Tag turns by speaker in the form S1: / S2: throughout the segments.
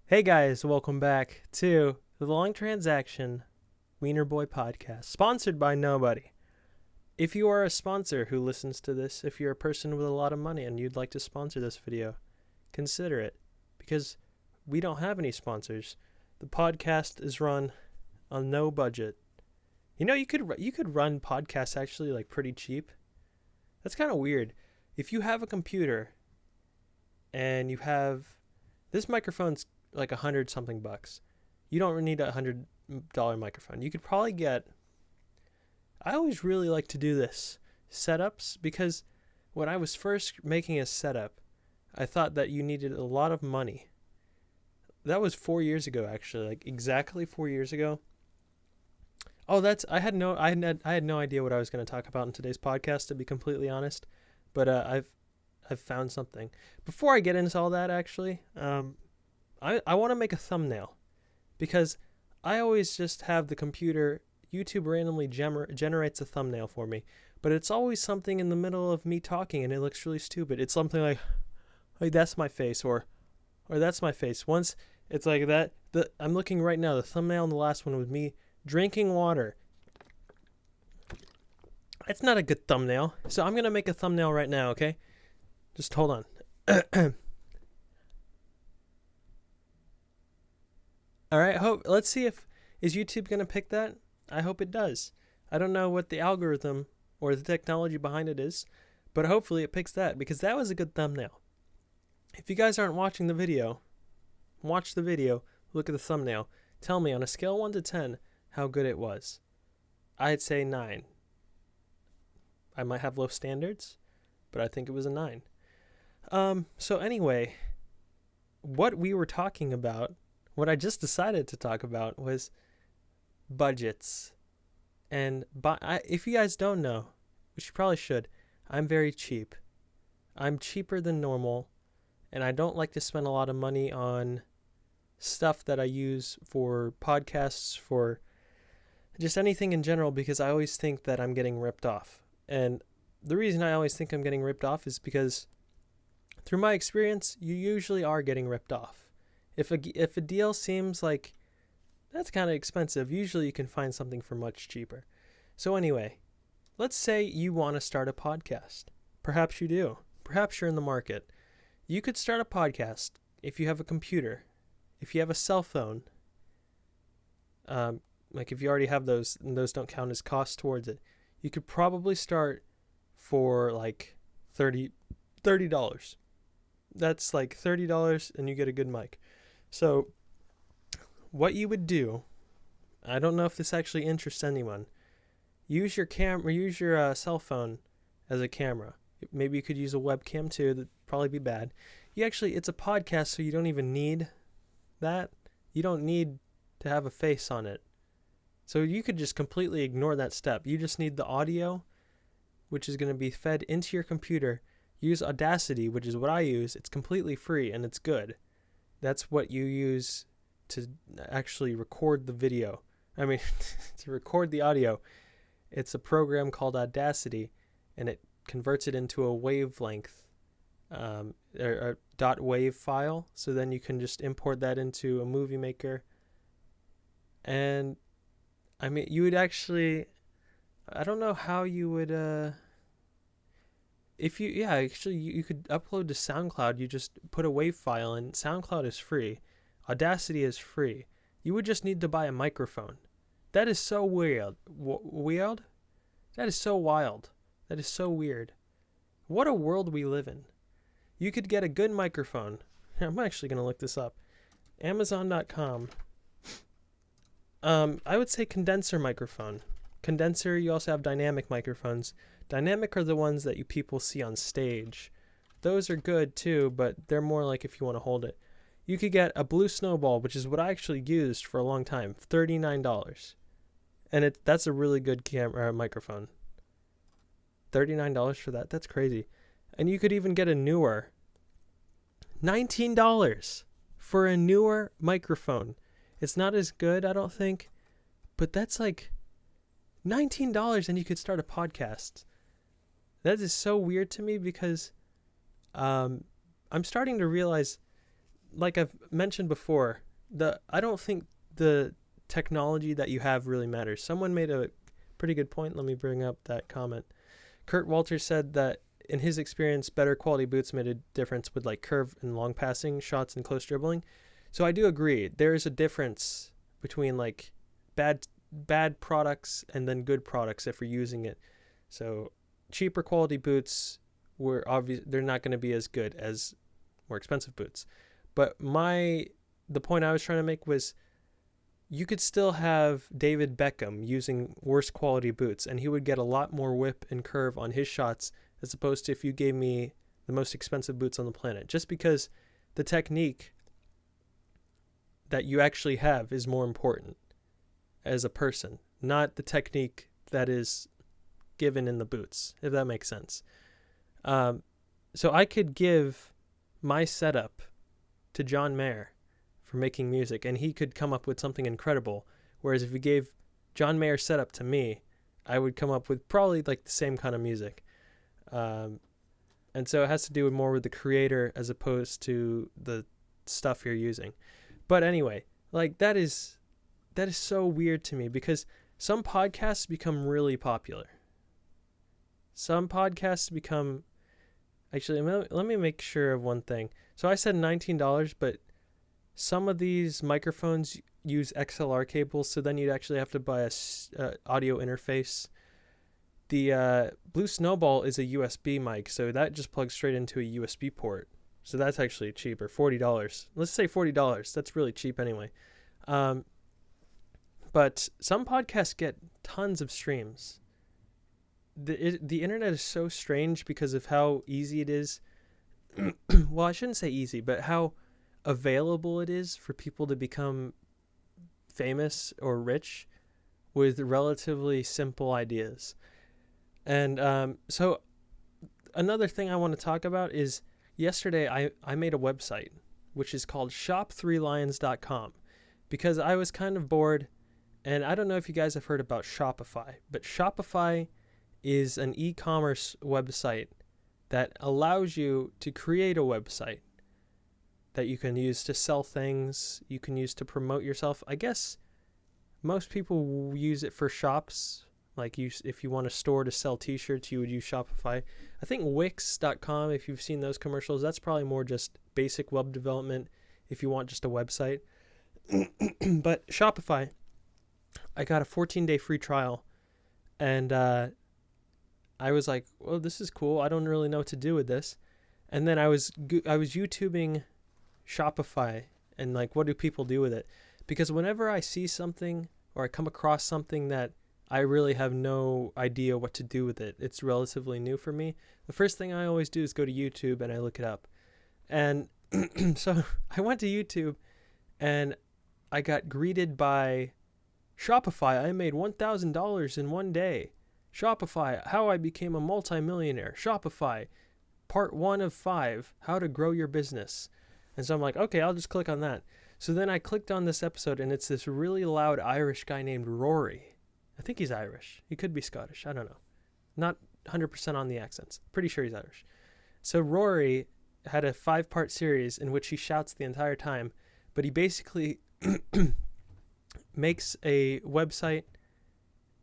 S1: Hey guys, welcome back to the Long Transaction Wiener Boy Podcast, sponsored by nobody. If you are a sponsor who listens to this, if you're a person with a lot of money and you'd like to sponsor this video, consider it, because we don't have any sponsors. The podcast is run on no budget. You know, you could run podcasts actually like pretty cheap. That's kind of weird. If you have a computer and you have this microphone's like $100 something. You don't need $100 microphone. You could probably get. I always really like to do this setups because when I was first making a setup, I thought that you needed a lot of money. That was 4 years ago, actually, like exactly 4 years ago. Oh, I had no idea what I was going to talk about in today's podcast, to be completely honest. But I've found something. Before I get into all that, actually, I want to make a thumbnail because I always just have the computer. YouTube randomly generates a thumbnail for me, but it's always something in the middle of me talking and it looks really stupid. It's something like that's my face or that's my face. Once it's like that. I'm looking right now. The thumbnail on the last one was me drinking water. That's not a good thumbnail. So I'm gonna make a thumbnail right now. Okay, just hold on. All right. Let's see if is YouTube going to pick that. I hope it does. I don't know what the algorithm or the technology behind it is, but hopefully it picks that because that was a good thumbnail. If you guys aren't watching the video, watch the video, look at the thumbnail. Tell me on a scale 1 to 10 how good it was. I'd say 9. I might have low standards, but I think it was a 9. So anyway, what we were talking about, what I just decided to talk about was budgets. And if you guys don't know, which you probably should, I'm very cheap. I'm cheaper than normal, and I don't like to spend a lot of money on stuff that I use for podcasts, for just anything in general, because I always think that I'm getting ripped off. And the reason I always think I'm getting ripped off is because through my experience, you usually are getting ripped off. If a deal seems like that's kind of expensive, usually you can find something for much cheaper. So anyway, let's say you want to start a podcast. Perhaps you do. Perhaps you're in the market. You could start a podcast if you have a computer, if you have a cell phone. Like if you already have those, and those don't count as costs towards it. You could probably start for like $30. That's like $30 and you get a good mic. So what you would do, I don't know if this actually interests anyone. Use your cell phone as a camera. Maybe you could use a webcam too. That'd probably be bad. It's a podcast, so you don't even need that. You don't need to have a face on it. So you could just completely ignore that step. You just need the audio, which is going to be fed into your computer. Use Audacity, which is what I use. It's completely free and it's good. That's what you use to actually record the video. I mean, to record the audio. It's a program called Audacity, and it converts it into a wavelength, or a .wav file. So then you can just import that into a movie maker. And I mean, you would actually, I don't know how you would, you could upload to SoundCloud. You just put a WAV file in. SoundCloud is free. Audacity is free. You would just need to buy a microphone. That is so weird. Weird? That is so wild. That is so weird. What a world we live in. You could get a good microphone. I'm actually going to look this up. Amazon.com. I would say condenser microphone. Condenser, you also have dynamic microphones. Dynamic are the ones that you people see on stage. Those are good too, but they're more like if you want to hold it. You could get a Blue Snowball, which is what I actually used for a long time, $39. And that's a really good microphone. $39 for that? That's crazy. And you could even get a newer. $19 for a newer microphone. It's not as good, I don't think, but that's like $19 and you could start a podcast. That is so weird to me because I'm starting to realize like I've mentioned before, I don't think the technology that you have really matters. Someone made a pretty good point. Let me bring up that comment. Kurt Walters said that in his experience, better quality boots made a difference with like curve and long passing shots and close dribbling. So I do agree. There is a difference between like bad products and then good products if we're using it. So cheaper quality boots they're not going to be as good as more expensive boots. But the point I was trying to make was you could still have David Beckham using worse quality boots and he would get a lot more whip and curve on his shots as opposed to if you gave me the most expensive boots on the planet, just because the technique that you actually have is more important as a person, not the technique that is given in the boots, if that makes sense. So I could give my setup to John Mayer for making music and he could come up with something incredible. Whereas if you gave John Mayer's setup to me, I would come up with probably like the same kind of music. And so it has to do more with the creator as opposed to the stuff you're using. But anyway, like that is so weird to me because some podcasts become really popular. Some podcasts become... Actually, let me make sure of one thing. So I said $19, but some of these microphones use XLR cables, so then you'd actually have to buy a audio interface. The Blue Snowball is a USB mic, so that just plugs straight into a USB port. So that's actually cheaper, $40. Let's say $40. That's really cheap anyway. But some podcasts get tons of streams. The internet is so strange because of how easy it is. Well, I shouldn't say easy, but how available it is for people to become famous or rich with relatively simple ideas. And so another thing I want to talk about is yesterday I made a website which is called shop3lions.com because I was kind of bored, and I don't know if you guys have heard about Shopify, but Shopify is an e-commerce website that allows you to create a website that you can use to sell things, you can use to promote yourself. I guess most people use it for shops. Like if you want a store to sell t-shirts, you would use Shopify. I think Wix.com, if you've seen those commercials, that's probably more just basic web development if you want just a website. But Shopify, I got a 14-day free trial, and I was like, well, this is cool. I don't really know what to do with this. And then I was YouTubing Shopify and like, what do people do with it? Because whenever I see something or I come across something that I really have no idea what to do with it, it's relatively new for me, the first thing I always do is go to YouTube and I look it up. And so I went to YouTube and I got greeted by Shopify. I made $1,000 in one day. Shopify, how I became a multimillionaire. Shopify, part 1 of 5, how to grow your business. And so I'm like, okay, I'll just click on that. So then I clicked on this episode, and it's this really loud Irish guy named Rory. I think he's Irish. He could be Scottish. I don't know. Not 100% on the accents. Pretty sure he's Irish. So Rory had a 5-part series in which he shouts the entire time, but he basically makes a website.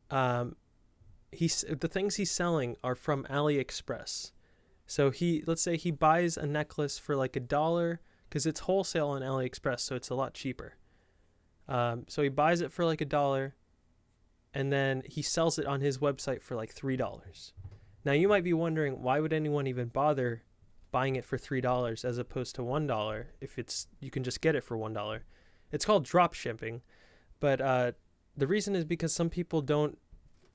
S1: The things he's selling are from AliExpress. So let's say he buys a necklace for like $1 because it's wholesale on AliExpress, so it's a lot cheaper. So he buys it for like $1, and then he sells it on his website for like $3. Now you might be wondering, why would anyone even bother buying it for $3 as opposed to $1 if you can just get it for $1? It's called drop shipping, but the reason is because some people don't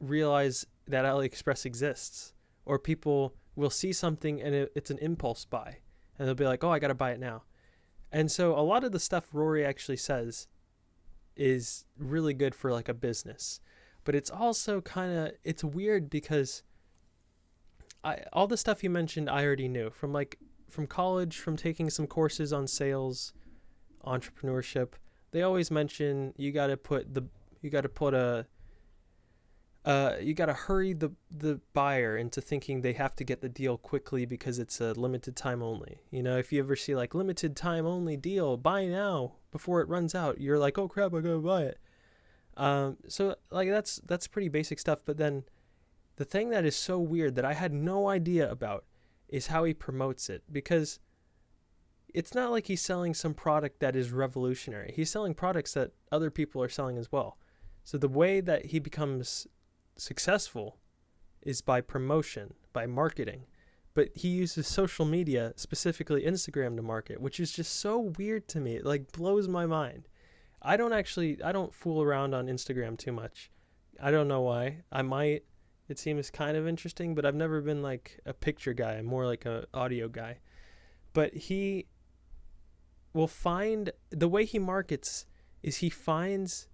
S1: realize that AliExpress exists, or people will see something and it's an impulse buy and they'll be like, oh, I got to buy it now. And so a lot of the stuff Rory actually says is really good for like a business, but it's also it's weird because all the stuff you mentioned I already knew from college, from taking some courses on sales, entrepreneurship. They always mention you got to put you got to hurry the buyer into thinking they have to get the deal quickly because it's a limited time only. You know, if you ever see like limited time only deal, buy now before it runs out, you're like, oh crap, I gotta buy it. So like that's pretty basic stuff. But then the thing that is so weird that I had no idea about is how he promotes it, because it's not like he's selling some product that is revolutionary. He's selling products that other people are selling as well. So the way that he becomes successful is by promotion, by marketing. But he uses social media, specifically Instagram, to market, which is just so weird to me. It like blows my mind. I don't fool around on Instagram too much. I don't know why. I might. It seems kind of interesting, but I've never been like a picture guy. I'm more like a audio guy. But he will find, the way he markets is he finds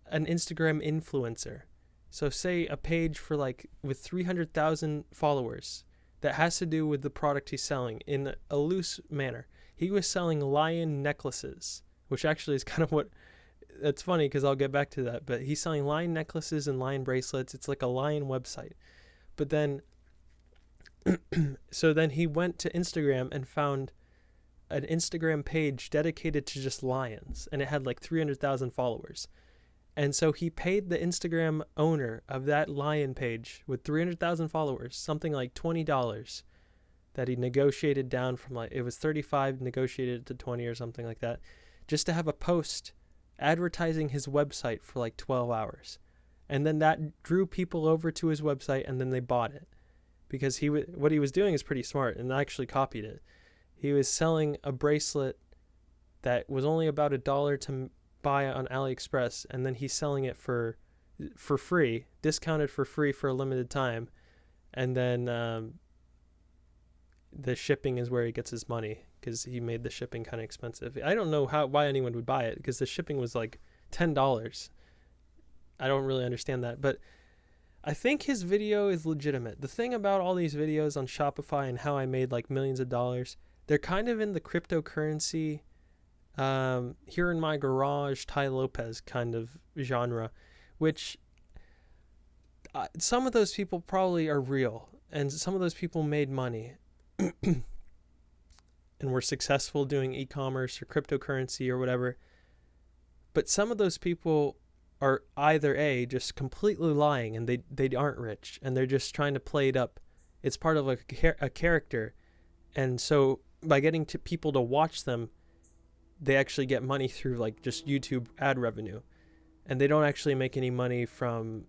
S1: an Instagram influencer. So say a page for like with 300,000 followers that has to do with the product he's selling in a loose manner. He was selling lion necklaces, which actually is kind of what, it's funny because I'll get back to that, but he's selling lion necklaces and lion bracelets. It's like a lion website. But then, so then he went to Instagram and found an Instagram page dedicated to just lions, and it had like 300,000 followers. And so he paid the Instagram owner of that lion page with 300,000 followers something like $20 that he negotiated down from, like, it was 35, negotiated to 20 or something like that, just to have a post advertising his website for like 12 hours. And then that drew people over to his website, and then they bought it because what he was doing is pretty smart, and I actually copied it. He was selling a bracelet that was only about $1 to buy on AliExpress, and then he's selling it for free, discounted for free for a limited time, and then the shipping is where he gets his money because he made the shipping kind of expensive. I don't know why anyone would buy it because the shipping was like $10. I don't really understand that, but I think his video is legitimate. The thing about all these videos on Shopify and how I made like millions of dollars, they're kind of in the cryptocurrency, here in my garage, Tai Lopez kind of genre, which some of those people probably are real, and some of those people made money and were successful doing e-commerce or cryptocurrency or whatever. But some of those people are either just completely lying and they aren't rich and they're just trying to play it up. It's part of a character. And so by getting to people to watch them, they actually get money through like just YouTube ad revenue, and they don't actually make any money from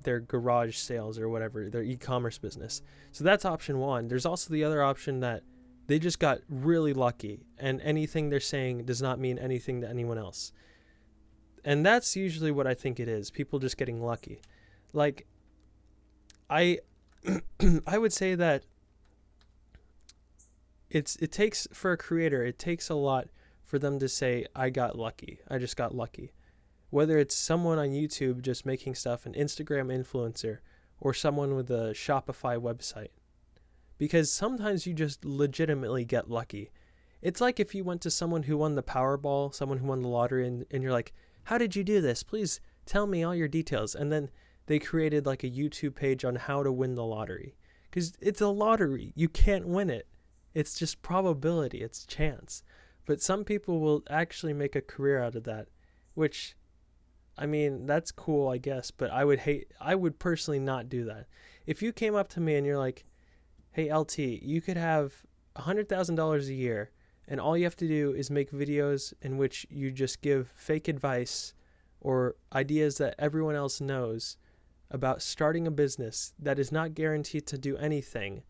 S1: their garage sales or whatever, their e-commerce business. So that's option one. There's also the other option that they just got really lucky and anything they're saying does not mean anything to anyone else. And that's usually what I think it is. People just getting lucky. Like I would say that it takes, for a creator, it takes a lot for them to say, I got lucky. I just got lucky. Whether it's someone on YouTube just making stuff, an Instagram influencer, or someone with a Shopify website. Because sometimes you just legitimately get lucky. It's like if you went to someone who won the Powerball, someone who won the lottery, and you're like, how did you do this? Please tell me all your details. And then they created like a YouTube page on how to win the lottery. Because it's a lottery. You can't win it. It's just probability. It's chance. But some people will actually make a career out of that, which, I mean, that's cool, I guess, but I would personally not do that. If you came up to me and you're like, hey, LT, you could have $100,000 a year, and all you have to do is make videos in which you just give fake advice or ideas that everyone else knows about starting a business that is not guaranteed to do anything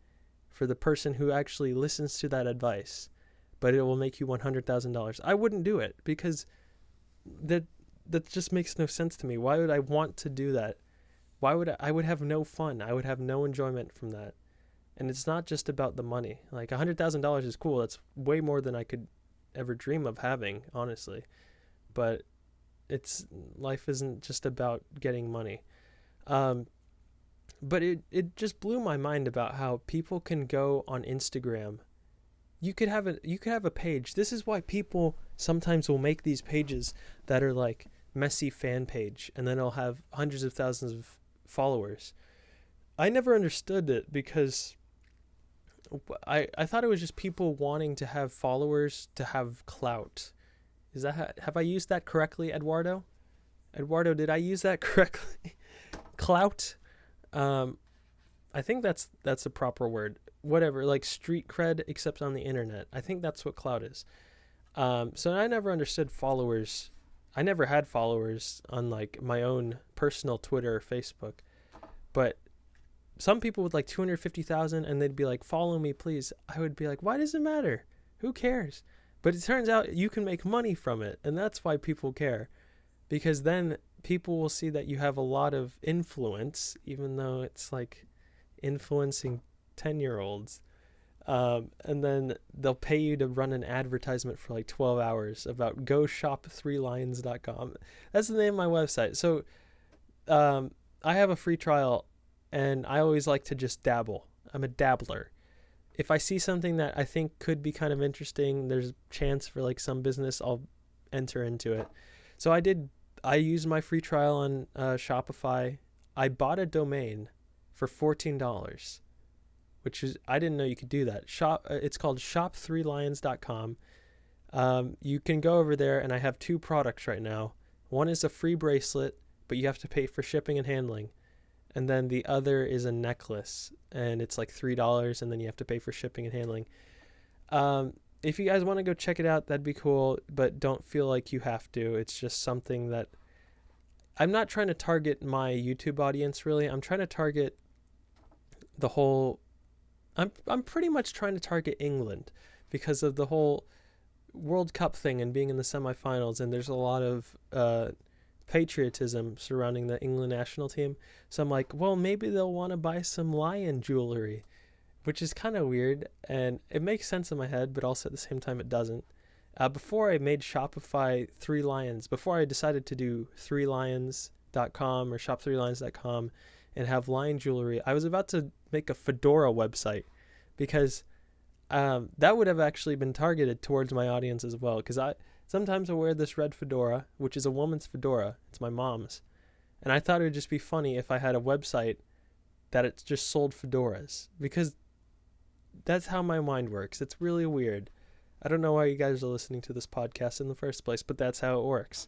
S1: for the person who actually listens to that advice, but it will make you $100,000. I wouldn't do it because that just makes no sense to me. Why would I want to do that? I would have no fun. I would have no enjoyment from that. And it's not just about the money. Like $100,000 is cool. That's way more than I could ever dream of having, honestly. But life isn't just about getting money. But it just blew my mind about how people can go on Instagram. You could have a page. This is why people sometimes will make these pages that are like messy fan page, and then it'll have hundreds of thousands of followers. I never understood it because I thought it was just people wanting to have followers to have clout. Is that have I used that correctly, Eduardo? Eduardo, did I use that correctly? Clout? I think that's a proper word. Whatever, like street cred, except on the internet. I think that's what clout is. So I never understood followers. I never had followers on like my own personal Twitter or Facebook. But some people with like 250,000 and they'd be like, follow me, please. I would be like, why does it matter? Who cares? But it turns out you can make money from it. And that's why people care. Because then people will see that you have a lot of influence, even though it's like influencing 10-year-olds. And then they'll pay you to run an advertisement for like 12 hours about goshop3lions.com. That's the name of my website. So I have a free trial, and I always like to just dabble. I'm a dabbler. If I see something that I think could be kind of interesting, there's a chance for like some business, I'll enter into it. So I used my free trial on Shopify. I bought a domain for $14, which is, I didn't know you could do that. It's called shop3lions.com. You can go over there, and I have 2 products right now. One is a free bracelet, but you have to pay for shipping and handling. And then the other is a necklace, and it's like $3, and then you have to pay for shipping and handling. If you guys want to go check it out, that'd be cool, but don't feel like you have to. It's just something that I'm not trying to target my YouTube audience, really. I'm trying to target the whole... I'm pretty much trying to target England because of the whole World Cup thing and being in the semifinals, and there's a lot of patriotism surrounding the England national team. So I'm like, well, maybe they'll want to buy some lion jewelry, which is kind of weird, and it makes sense in my head, but also at the same time it doesn't. Before I made Shopify 3 Lions, before I decided to do 3lions.com or shop3lions.com and have lion jewelry, I was about to make a fedora website because that would have actually been targeted towards my audience as well, because sometimes I wear this red fedora, which is a woman's fedora. It's my mom's. And I thought it would just be funny if I had a website that it just sold fedoras, because that's how my mind works. It's really weird. I don't know why you guys are listening to this podcast in the first place, but that's how it works.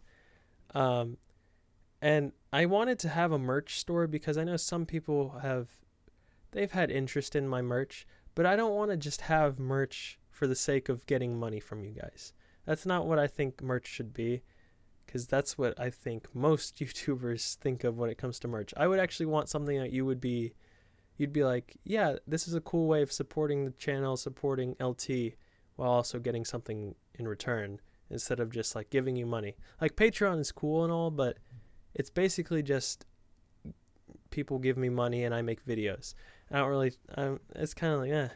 S1: And I wanted to have a merch store because I know some people they've had interest in my merch, but I don't want to just have merch for the sake of getting money from you guys. That's not what I think merch should be, because that's what I think most YouTubers think of when it comes to merch. I would actually want something that you'd be like, yeah, this is a cool way of supporting the channel, supporting LT, while also getting something in return, instead of just like giving you money. Like Patreon is cool and all, but it's basically just people give me money and I make videos. I don't really, it's kind of like,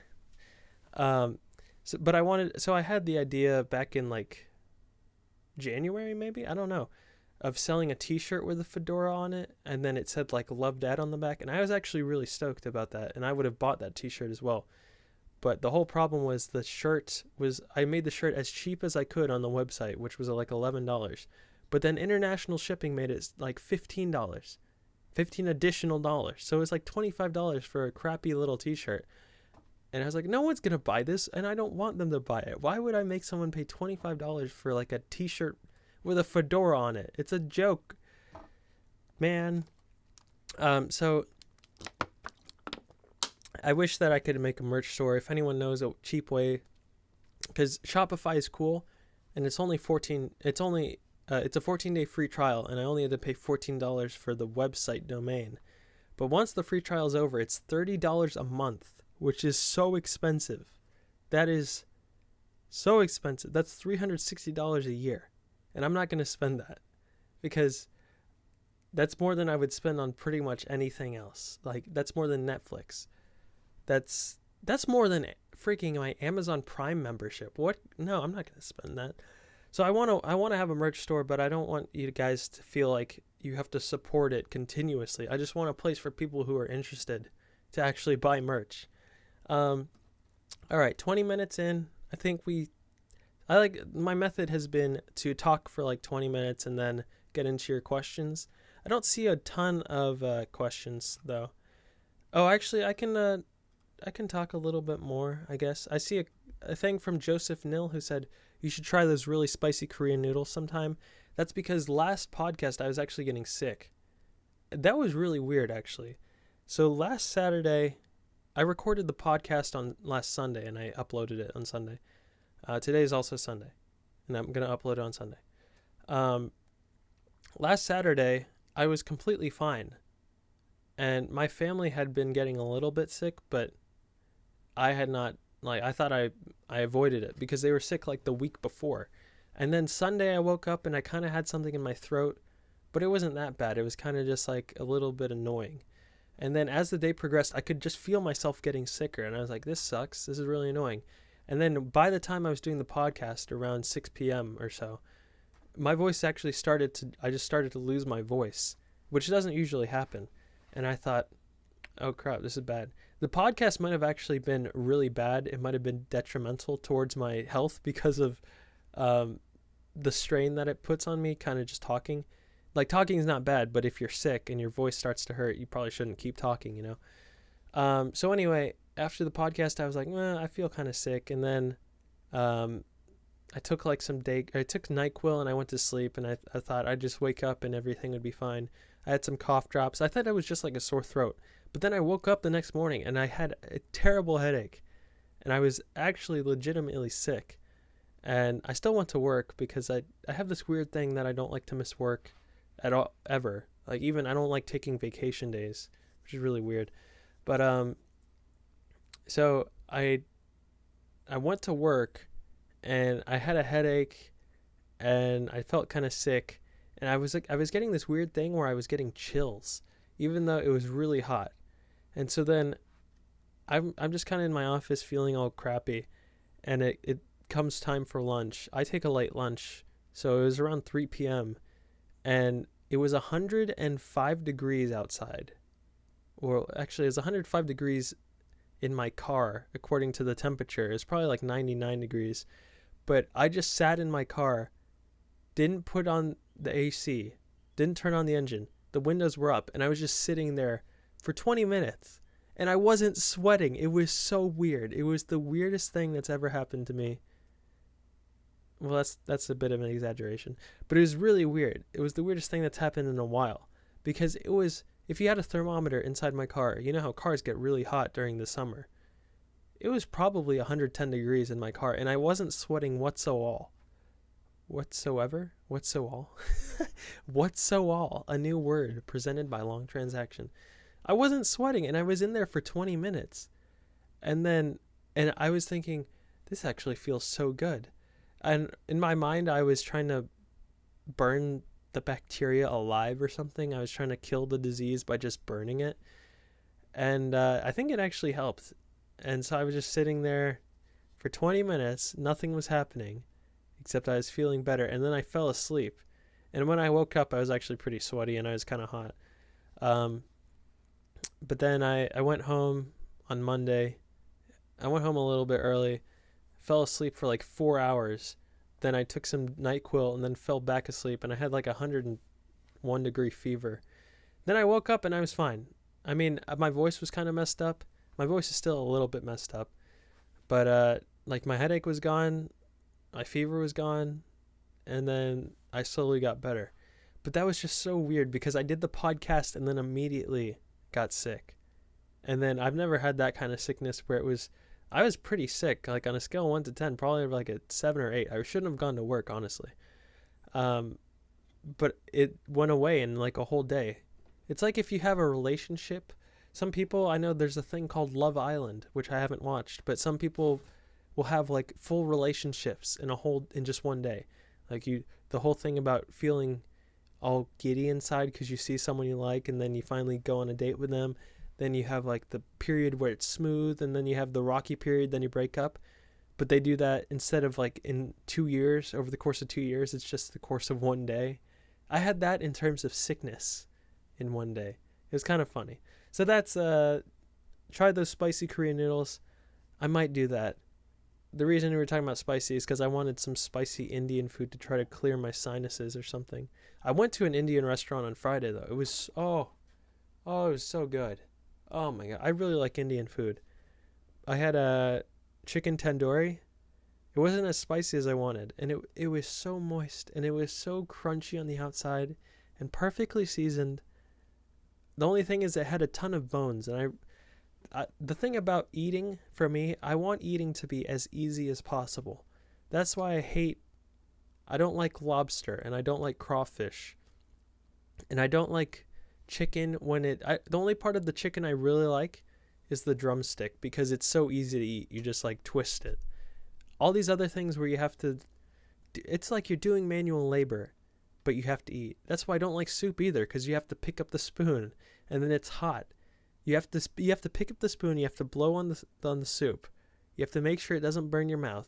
S1: So I had the idea back in like January, maybe, I don't know, of selling a t-shirt with a fedora on it, and then it said like Love Dad on the back, and I was actually really stoked about that, and I would have bought that t-shirt as well. But the whole problem was I made the shirt as cheap as I could on the website, which was like $11. But then international shipping made it like $15. $15 additional dollars. So it's like $25 for a crappy little t-shirt. And I was like, no one's going to buy this, and I don't want them to buy it. Why would I make someone pay $25 for like a t-shirt with a fedora on it? It's a joke, man. So I wish that I could make a merch store. If anyone knows a cheap way, because Shopify is cool, and it's a 14-day free trial, and I only had to pay $14 for the website domain. But once the free trial is over, it's $30 a month, which is so expensive. That is so expensive. That's $360 a year. And I'm not going to spend that, because that's more than I would spend on pretty much anything else. Like, that's more than Netflix. That's more than freaking my Amazon Prime membership. What? No, I'm not going to spend that. So I want to have a merch store, but I don't want you guys to feel like you have to support it continuously. I just want a place for people who are interested to actually buy merch. All right, 20 minutes in. I think my method has been to talk for like 20 minutes and then get into your questions. I don't see a ton of questions though. Oh, actually, I can talk a little bit more, I guess. I see a thing from Joseph Nil who said you should try those really spicy Korean noodles sometime. That's because last podcast I was actually getting sick. That was really weird, actually. So last Saturday, I recorded the podcast on last Sunday and I uploaded it on Sunday. Today is also Sunday, and I'm going to upload it on Sunday. Last Saturday, I was completely fine. And my family had been getting a little bit sick, but I had not, I thought I avoided it because they were sick like the week before. And then Sunday I woke up and I kind of had something in my throat, but it wasn't that bad. It was kind of just like a little bit annoying. And then as the day progressed, I could just feel myself getting sicker. And I was like, this sucks. This is really annoying. And then by the time I was doing the podcast around 6 p.m. or so, my voice actually I just started to lose my voice, which doesn't usually happen. And I thought, oh crap, this is bad. The podcast might have actually been really bad. It might have been detrimental towards my health because of the strain that it puts on me, kind of just talking. Like, talking is not bad, but if you're sick and your voice starts to hurt, you probably shouldn't keep talking, you know? So anyway, after the podcast, I was like, I feel kind of sick. And then I took I took NyQuil and I went to sleep, and I thought I'd just wake up and everything would be fine. I had some cough drops. I thought it was just like a sore throat. But then I woke up the next morning and I had a terrible headache. And I was actually legitimately sick. And I still went to work because I have this weird thing that I don't like to miss work at all, ever. Like, even I don't like taking vacation days, which is really weird. But so I went to work and I had a headache and I felt kind of sick. And I was getting this weird thing where I was getting chills, even though it was really hot. And so then I'm just kind of in my office feeling all crappy, and it comes time for lunch. I take a late lunch, so it was around 3 p.m. and it was 105 degrees outside. Or actually, it was 105 degrees in my car, according to the temperature. It's probably like 99 degrees. But I just sat in my car, didn't put on the AC, didn't turn on the engine. The windows were up, and I was just sitting there for 20 minutes. And I wasn't sweating. It was so weird. It was the weirdest thing that's ever happened to me. Well, that's a bit of an exaggeration. But it was really weird. It was the weirdest thing that's happened in a while. Because it was, if you had a thermometer inside my car, you know how cars get really hot during the summer. It was probably 110 degrees in my car, and I wasn't sweating whatsoever. A new word presented by Long Transaction. I wasn't sweating, and I was in there for 20 minutes. And I was thinking, this actually feels so good. And in my mind, I was trying to burn the bacteria alive or something. I was trying to kill the disease by just burning it. And I think it actually helped. And so I was just sitting there for 20 minutes. Nothing was happening, except I was feeling better. And then I fell asleep. And when I woke up, I was actually pretty sweaty and I was kind of hot. But then I went home on Monday. I went home a little bit early, fell asleep for like 4 hours. Then I took some NyQuil and then fell back asleep, and I had like 101 degree fever. Then I woke up and I was fine. I mean, my voice was kind of messed up. My voice is still a little bit messed up. But like my headache was gone, my fever was gone, and then I slowly got better. But that was just so weird because I did the podcast and then immediately got sick. And then I've never had that kind of sickness where I was pretty sick, like on a scale of 1 to 10, probably like a 7 or 8. I shouldn't have gone to work, honestly. But it went away in like a whole day. It's like if you have a relationship. Some people, I know there's a thing called Love Island, which I haven't watched, but some people will have like full relationships in just one day. Like the whole thing about feeling all giddy inside because you see someone you like, and then you finally go on a date with them. Then you have like the period where it's smooth, and then you have the rocky period, then you break up. But they do that instead of like in 2 years, over the course of 2 years, it's just the course of one day. I had that in terms of sickness in one day. It was kind of funny. So that's, try those spicy Korean noodles. I might do that. the reason we were talking about spicy is because I wanted some spicy Indian food to try to clear my sinuses or something. I went to an Indian restaurant on Friday though. It was it was so good. Oh my god, I really like Indian food. I had a chicken tandoori. It wasn't as spicy as I wanted, and it was so moist and it was so crunchy on the outside and perfectly seasoned. The only thing is it had a ton of bones, and the thing about eating for me, I want eating to be as easy as possible. That's why I don't like lobster and I don't like crawfish. And I don't like chicken the only part of the chicken I really like is the drumstick because it's so easy to eat. You just like twist it. All these other things where you have to, it's like you're doing manual labor, but you have to eat. That's why I don't like soup either, because you have to pick up the spoon and then it's hot. You have to pick up the spoon. You have to blow on the soup. You have to make sure it doesn't burn your mouth.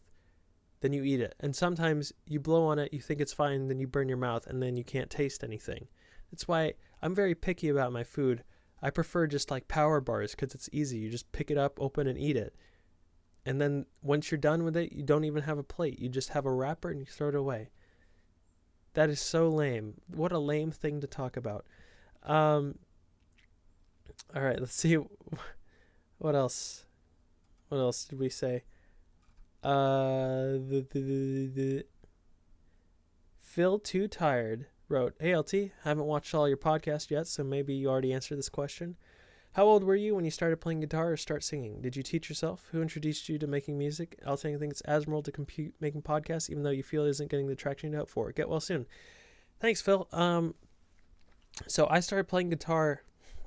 S1: Then you eat it. And sometimes you blow on it, you think it's fine, then you burn your mouth, and then you can't taste anything. That's why I'm very picky about my food. I prefer just like power bars because it's easy. You just pick it up, open, and eat it. And then once you're done with it, you don't even have a plate. You just have a wrapper and you throw it away. That is so lame. What a lame thing to talk about. All right, let's see. What else? What else did we say? Phil Too Tired wrote, "Hey LT, haven't watched all your podcasts yet, so maybe you already answered this question. How old were you when you started playing guitar or start singing? Did you teach yourself? Who introduced you to making music? LT, I think it's admirable to compute making podcasts, even though you feel it isn't getting the traction you hope for. Get well soon." Thanks, Phil. So I started playing guitar.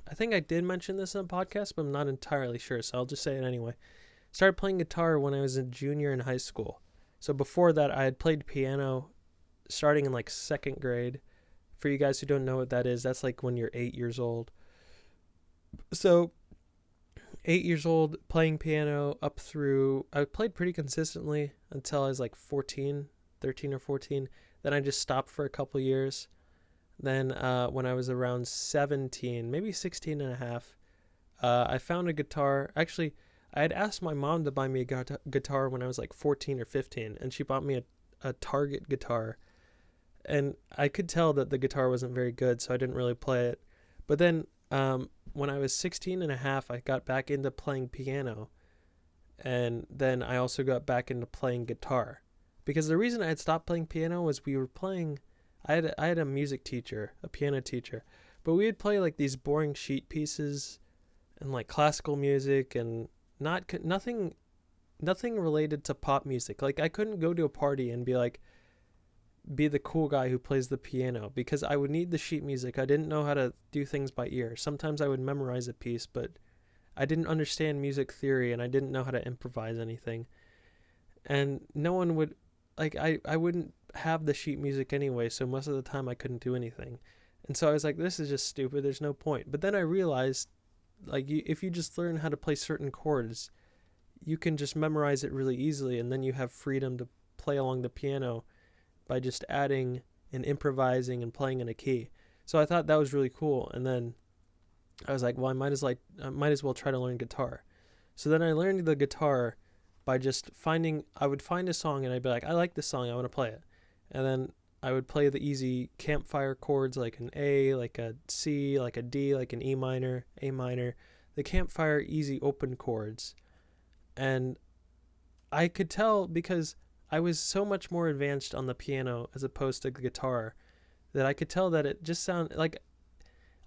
S1: I think I did mention this in a podcast, but I'm not entirely sure, so I'll just say it anyway. Started playing guitar when I was a junior in high school. So before that, I had played piano starting in like second grade. For you guys who don't know what that is, that's like when you're 8 years old. So 8 years old, playing piano up through, I played pretty consistently until I was like 13 or 14. Then I just stopped for a couple years. Then when I was around 17, maybe 16 and a half, I found a guitar. Actually, I had asked my mom to buy me a guitar when I was like 14 or 15, and she bought me a Target guitar. And I could tell that the guitar wasn't very good, so I didn't really play it. But then when I was 16 and a half, I got back into playing piano. And then I also got back into playing guitar. Because the reason I had stopped playing piano was we were playing... I had a music teacher, a piano teacher, but we would play like these boring sheet pieces and like classical music and nothing related to pop music. Like I couldn't go to a party and be the cool guy who plays the piano because I would need the sheet music. I didn't know how to do things by ear. Sometimes I would memorize a piece, but I didn't understand music theory and I didn't know how to improvise anything. And no one would, like, I wouldn't have the sheet music anyway, so most of the time I couldn't do anything. And so I was like, this is just stupid, there's no point. But then I realized, like, if you just learn how to play certain chords, you can just memorize it really easily, and then you have freedom to play along the piano by just adding and improvising and playing in a key. So I thought that was really cool, and then I was like, well, I might as well try to learn guitar. So then I learned the guitar by just I would find a song and I'd be like, I like this song, I want to play it. And then I would play the easy campfire chords like an A, like a C, like a D, like an E minor, A minor, the campfire easy open chords. And I could tell because I was so much more advanced on the piano as opposed to the guitar that I could tell that it just sounded like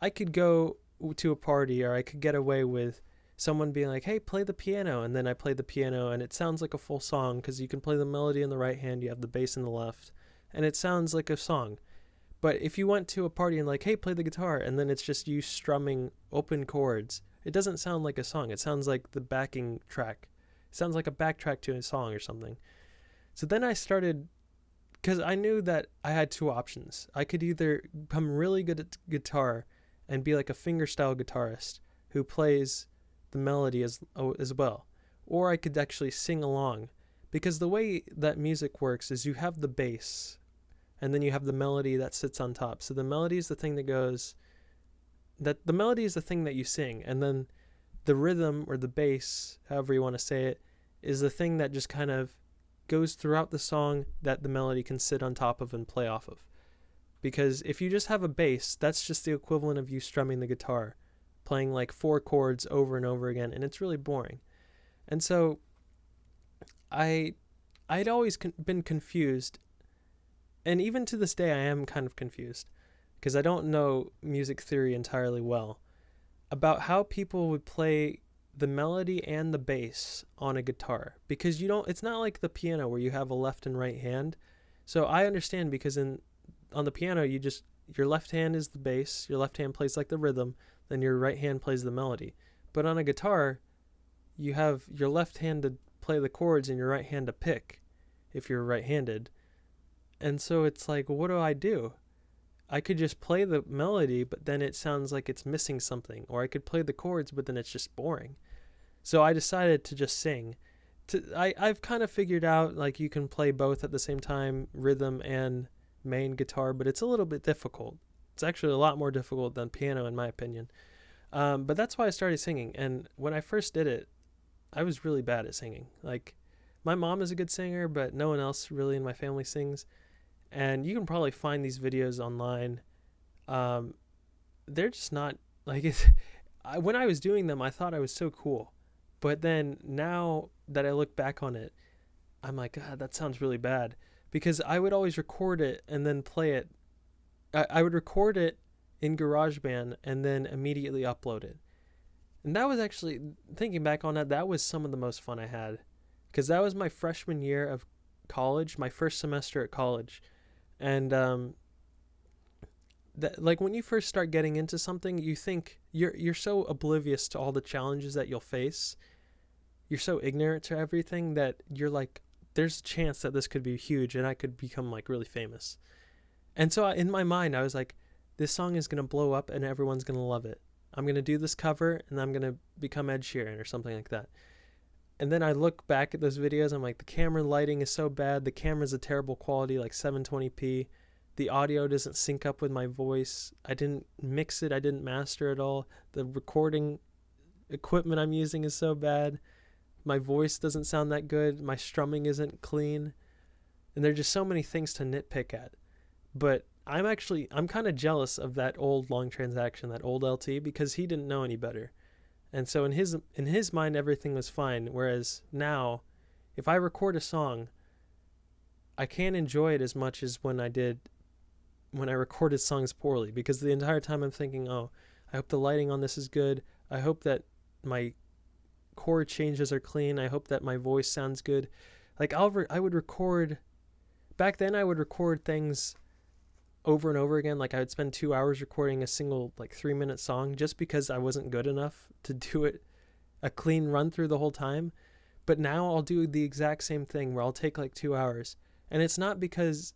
S1: I could go to a party or I could get away with someone being like, hey, play the piano. And then I play the piano and it sounds like a full song because you can play the melody in the right hand, you have the bass in the left. And it sounds like a song. But if you went to a party and like, hey, play the guitar, and then it's just you strumming open chords, it doesn't sound like a song. It sounds like the backing track. It sounds like a backtrack to a song or something. So then I started, because I knew that I had two options. I could either become really good at guitar and be like a fingerstyle guitarist who plays the melody as well. Or I could actually sing along. Because the way that music works is you have the bass, and then you have the melody that sits on top. So the melody is the thing the melody is the thing that you sing, and then the rhythm or the bass, however you want to say it, is the thing that just kind of goes throughout the song that the melody can sit on top of and play off of. Because if you just have a bass, that's just the equivalent of you strumming the guitar, playing like 4 chords over and over again, and it's really boring. And so I'd always been confused, and even to this day I am kind of confused, because I don't know music theory entirely well, about how people would play the melody and the bass on a guitar. Because it's not like the piano where you have a left and right hand. So I understand, because on the piano, your left hand is the bass, your left hand plays like the rhythm, then your right hand plays the melody. But on a guitar, you have your left hand to play the chords and your right hand to pick if you're right-handed. And so it's like, what do I do? I could just play the melody, but then it sounds like it's missing something. Or I could play the chords, but then it's just boring. So I decided to just sing. I've kind of figured out, like, you can play both at the same time, rhythm and main guitar, but it's a little bit difficult. It's actually a lot more difficult than piano, in my opinion. But that's why I started singing. And when I first did it, I was really bad at singing. Like, my mom is a good singer, but no one else really in my family sings. And you can probably find these videos online. They're just not, like, when I was doing them, I thought I was so cool. But then now that I look back on it, I'm like, God, that sounds really bad. Because I would always record it and then play it. I would record it in GarageBand and then immediately upload it. And that was actually, thinking back on that was some of the most fun I had. Because that was my freshman year of college, my first semester at college. And like, when you first start getting into something, you think you're so oblivious to all the challenges that you'll face. You're so ignorant to everything that you're like, there's a chance that this could be huge and I could become like really famous. And so in my mind, I was like, this song is going to blow up and everyone's going to love it. I'm going to do this cover and I'm going to become Ed Sheeran or something like that. And then I look back at those videos, I'm like, the camera lighting is so bad. The camera's a terrible quality, like 720p. The audio doesn't sync up with my voice. I didn't mix it. I didn't master it all. The recording equipment I'm using is so bad. My voice doesn't sound that good. My strumming isn't clean. And there are just so many things to nitpick at. But I'm kind of jealous of that old Long Transaction, that old LT, because he didn't know any better. And so in his mind, everything was fine. Whereas now, if I record a song, I can't enjoy it as much as when I recorded songs poorly, because the entire time I'm thinking, oh, I hope the lighting on this is good. I hope that my chord changes are clean. I hope that my voice sounds good. Like, I would record, back then I would record things over and over again. Like, I would spend 2 hours recording a single, like, 3-minute song just because I wasn't good enough to do it a clean run through the whole time. But now I'll do the exact same thing where I'll take like 2 hours. And it's not because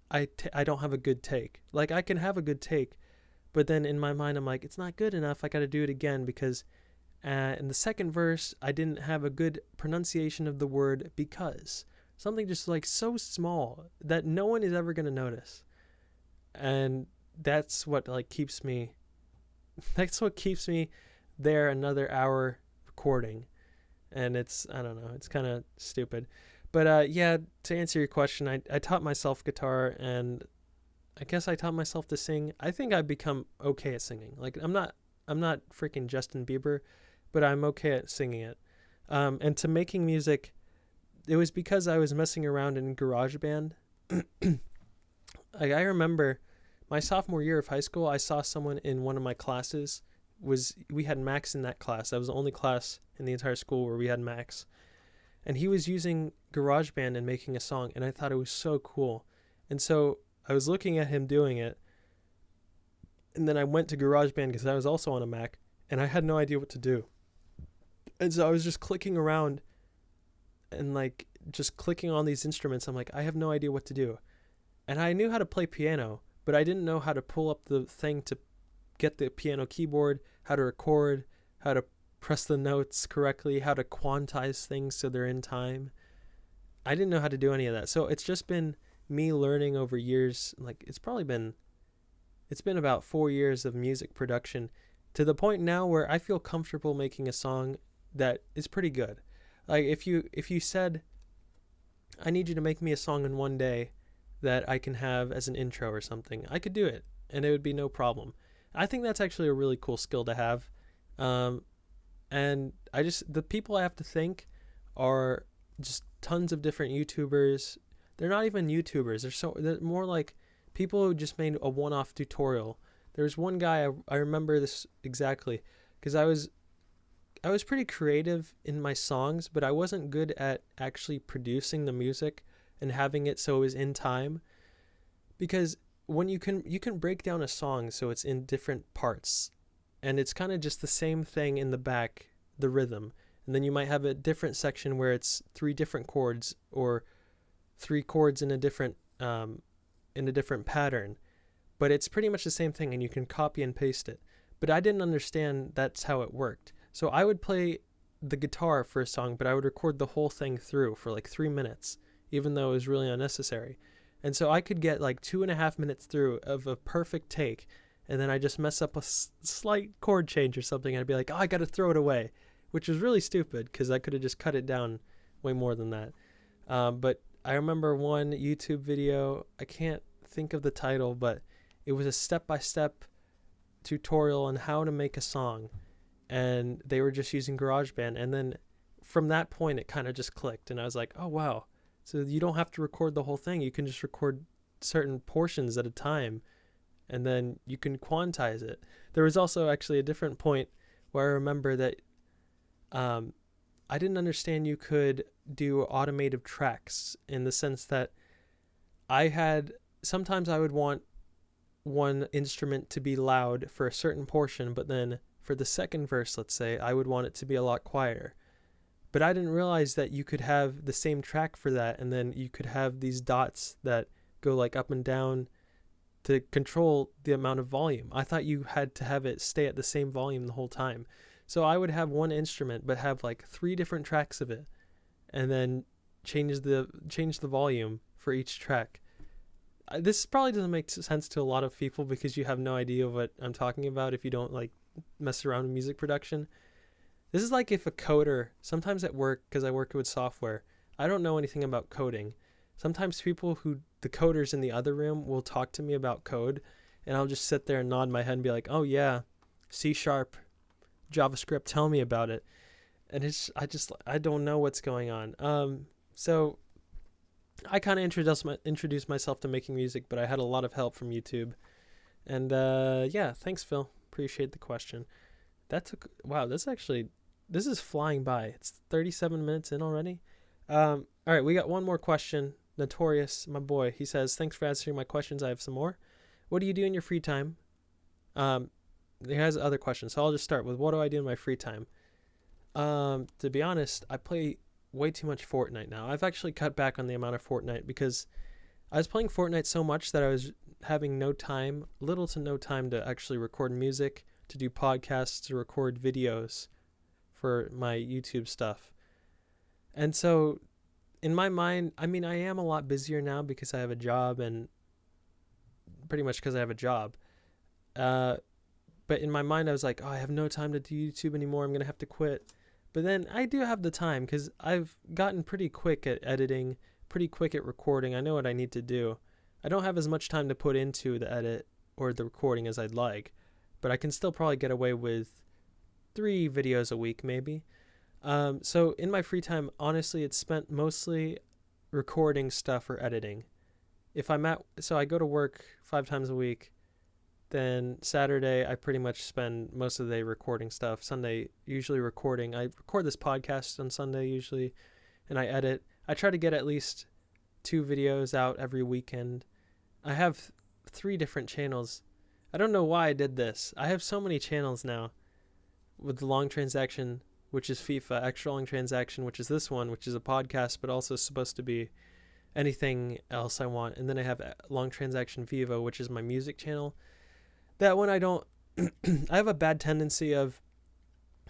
S1: I don't have a good take. Like, I can have a good take, but then in my mind I'm like, it's not good enough. I got to do it again because in the second verse I didn't have a good pronunciation of the word because. Something just like so small that no one is ever going to notice. And that's what keeps me there another hour recording. And I don't know, it's kind of stupid. But yeah, to answer your question, I taught myself guitar, and I guess I taught myself to sing. I think I've become okay at singing. Like, I'm not freaking Justin Bieber, but I'm okay at singing it. And to making music, it was because I was messing around in GarageBand. Like, I remember my sophomore year of high school, I saw someone in one of my classes. We had Macs in that class. That was the only class in the entire school where we had Macs. And he was using GarageBand and making a song, and I thought it was so cool. And so I was looking at him doing it, and then I went to GarageBand because I was also on a Mac, and I had no idea what to do. And so I was just clicking around and like just clicking on these instruments. I'm like, I have no idea what to do. And I knew how to play piano, but I didn't know how to pull up the thing to get the piano keyboard, how to record, how to press the notes correctly, how to quantize things so they're in time. I didn't know how to do any of that. So it's just been me learning over years. Like, it's been about 4 years of music production to the point now where I feel comfortable making a song that is pretty good. Like, if you said, I need you to make me a song in one day that I can have as an intro or something. I could do it, and it would be no problem. I think that's actually a really cool skill to have. Um, and the people I have to thank are just tons of different YouTubers. They're not even YouTubers. They're more like people who just made a one-off tutorial. There's one guy I remember this exactly because I was pretty creative in my songs, but I wasn't good at actually producing the music and having it so it was in time. Because when you can break down a song so it's in different parts, and it's kind of just the same thing in the back, the rhythm, and then you might have a different section where it's three different chords or three chords in a different pattern, but it's pretty much the same thing, and you can copy and paste it. But I didn't understand that's how it worked. So I would play the guitar for a song, but I would record the whole thing through for like 3 minutes, even though it was really unnecessary. And so I could get like 2.5 minutes through of a perfect take, and then I just mess up a slight chord change or something, and I'd be like, oh, I got to throw it away, which was really stupid because I could have just cut it down way more than that. But I remember one YouTube video, I can't think of the title, but it was a step-by-step tutorial on how to make a song, and they were just using GarageBand. And then from that point, it kind of just clicked, and I was like, oh, wow. So you don't have to record the whole thing. You can just record certain portions at a time, and then you can quantize it. There was also actually a different point where I remember that I didn't understand you could do automated tracks, in the sense that sometimes I would want one instrument to be loud for a certain portion, but then for the second verse, let's say, I would want it to be a lot quieter. But I didn't realize that you could have the same track for that, and then you could have these dots that go like up and down to control the amount of volume. I thought you had to have it stay at the same volume the whole time. So I would have one instrument but have like 3 different tracks of it, and then change the volume for each track. This probably doesn't make sense to a lot of people because you have no idea what I'm talking about if you don't like mess around with music production. This is like if a coder, sometimes at work, because I work with software, I don't know anything about coding. Sometimes the coders in the other room will talk to me about code, and I'll just sit there and nod my head and be like, oh yeah, C#, JavaScript, tell me about it. And I don't know what's going on. So I kind of introduced myself to making music, but I had a lot of help from YouTube. And yeah, thanks, Phil. Appreciate the question. This is flying by. It's 37 minutes in already. All right, we got one more question. Notorious, my boy, he says, thanks for answering my questions. I have some more. What do you do in your free time? He has other questions, so I'll just start with what do I do in my free time? To be honest, I play way too much Fortnite now. I've actually cut back on the amount of Fortnite because I was playing Fortnite so much that I was having little to no time to actually record music, to do podcasts, to record videos for my YouTube stuff. And so in my mind, I mean, I am a lot busier now because I have a job, and pretty much because I have a job. But in my mind, I was like, oh, I have no time to do YouTube anymore. I'm going to have to quit. But then I do have the time because I've gotten pretty quick at editing, pretty quick at recording. I know what I need to do. I don't have as much time to put into the edit or the recording as I'd like, but I can still probably get away with 3 videos a week maybe. So in my free time, honestly, it's spent mostly recording stuff or editing. So I go to work 5 times a week. Then Saturday, I pretty much spend most of the day recording stuff. Sunday, usually recording. I record this podcast on Sunday usually, and I edit. I try to get at least 2 videos out every weekend. I have 3 different channels. I don't know why I did this. I have so many channels now with the Long Transaction, which is FIFA, Extra Long Transaction, which is this one, which is a podcast, but also supposed to be anything else I want. And then I have Long Transaction Vivo, which is my music channel. That one I have a bad tendency of,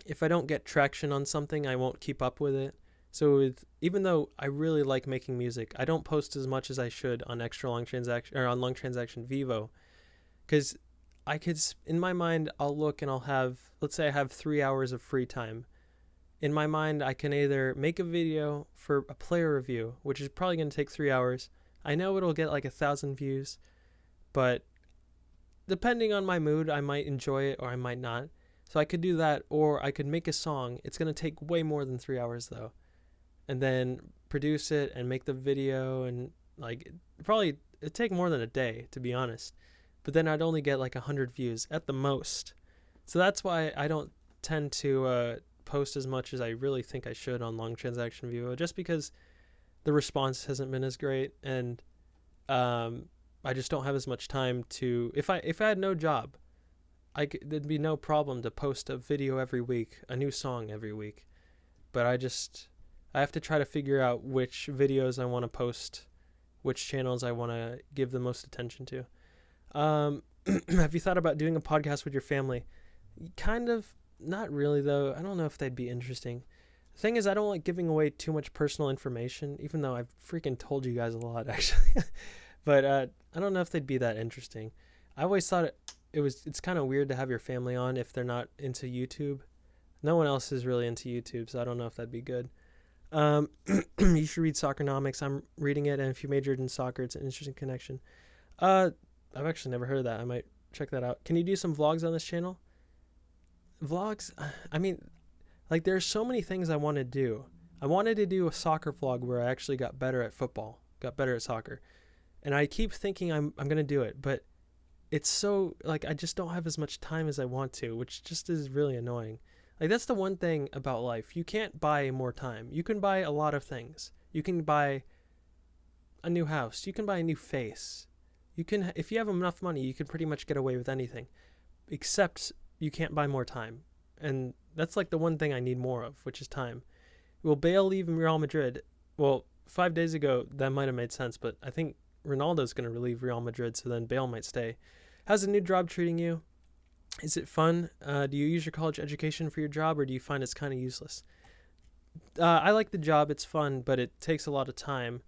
S1: if I don't get traction on something, I won't keep up with it. So even though I really like making music, I don't post as much as I should on Extra Long Transaction or on Long Transaction Vivo, because in my mind, I'll look and I'll have, let's say I have 3 hours of free time. in my mind, I can either make a video for a player review, which is probably going to take 3 hours. I know it'll get like 1,000 views, but depending on my mood, I might enjoy it or I might not. So I could do that, or I could make a song. It's going to take way more than 3 hours though. And then produce it and make the video, and like it'd take more than a day, to be honest. But then I'd only get like 100 views at the most. So that's why I don't tend to post as much as I really think I should on Long Transaction View, just because the response hasn't been as great, and I just don't have as much time to. If I had no job, there'd be no problem to post a video every week, a new song every week. But I have to try to figure out which videos I want to post, which channels I want to give the most attention to. Have you thought about doing a podcast with your family? Kind of, not really though. I don't know if they'd be interesting. The thing is, I don't like giving away too much personal information, even though I've freaking told you guys a lot, actually. But I don't know if they'd be that interesting. I always thought it's kind of weird to have your family on if they're not into YouTube. No one else is really into YouTube, so I don't know if that'd be good. You should read Soccernomics. I'm reading it, and if you majored in soccer, it's an interesting connection. I've actually never heard of that. I might check that out. Can you do some vlogs on this channel? Vlogs? I mean, like, there's so many things I want to do. I wanted to do a soccer vlog where I actually got better at football, got better at soccer. And I keep thinking I'm going to do it, but it's so, like, I just don't have as much time as I want to, which just is really annoying. Like, that's the one thing about life. You can't buy more time. You can buy a lot of things. You can buy a new house. You can buy a new face. You can, if you have enough money, you can pretty much get away with anything, except you can't buy more time. And that's like the one thing I need more of, which is time. Will Bale leave Real Madrid? Well, 5 days ago, that might have made sense, but I think Ronaldo's going to leave Real Madrid, so then Bale might stay. How's the new job treating you? Is it fun? Do you use your college education for your job, or do you find it's kind of useless? I like the job. It's fun, but it takes a lot of time.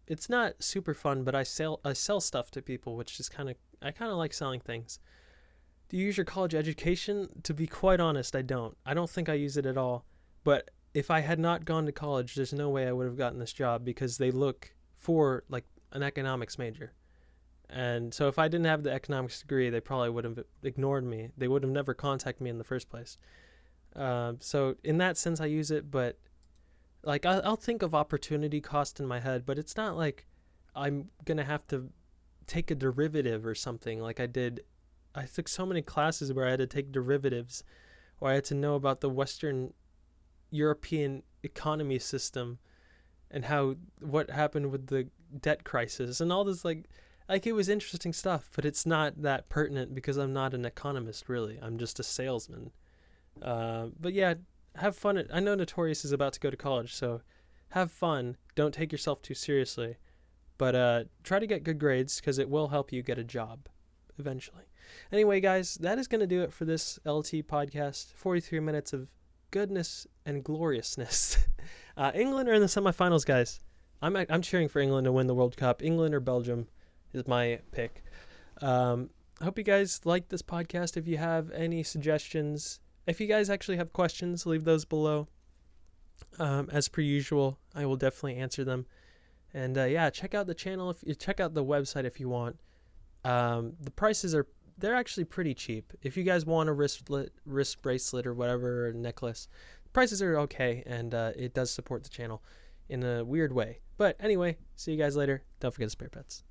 S1: It's not super fun, but I sell stuff to people, which is I kind of like selling things. Do you use your college education? To be quite honest, I don't. I don't think I use it at all. But if I had not gone to college, there's no way I would have gotten this job, because they look for like an economics major. And so if I didn't have the economics degree, they probably would have ignored me. They would have never contacted me in the first place. So in that sense, I use it, but like I'll think of opportunity cost in my head, but it's not like I'm going to have to take a derivative or something like I did. I took so many classes where I had to take derivatives, or I had to know about the Western European economy system and what happened with the debt crisis and all this, like it was interesting stuff, but it's not that pertinent because I'm not an economist, really. I'm just a salesman. But yeah, have fun. I know Notorious is about to go to college, so have fun. Don't take yourself too seriously, but try to get good grades, because it will help you get a job eventually. Anyway, guys, that is going to do it for this LT podcast. 43 minutes of goodness and gloriousness. England are in the semifinals, guys. I'm cheering for England to win the World Cup. England or Belgium is my pick. I hope you guys like this podcast. If you have any suggestions, if you guys actually have questions, leave those below. As per usual, I will definitely answer them. And yeah, check out the channel. If you check out the website if you want. The prices they're actually pretty cheap. If you guys want a wrist bracelet or whatever, or necklace, prices are okay, and it does support the channel in a weird way. But anyway, see you guys later. Don't forget to spare pets.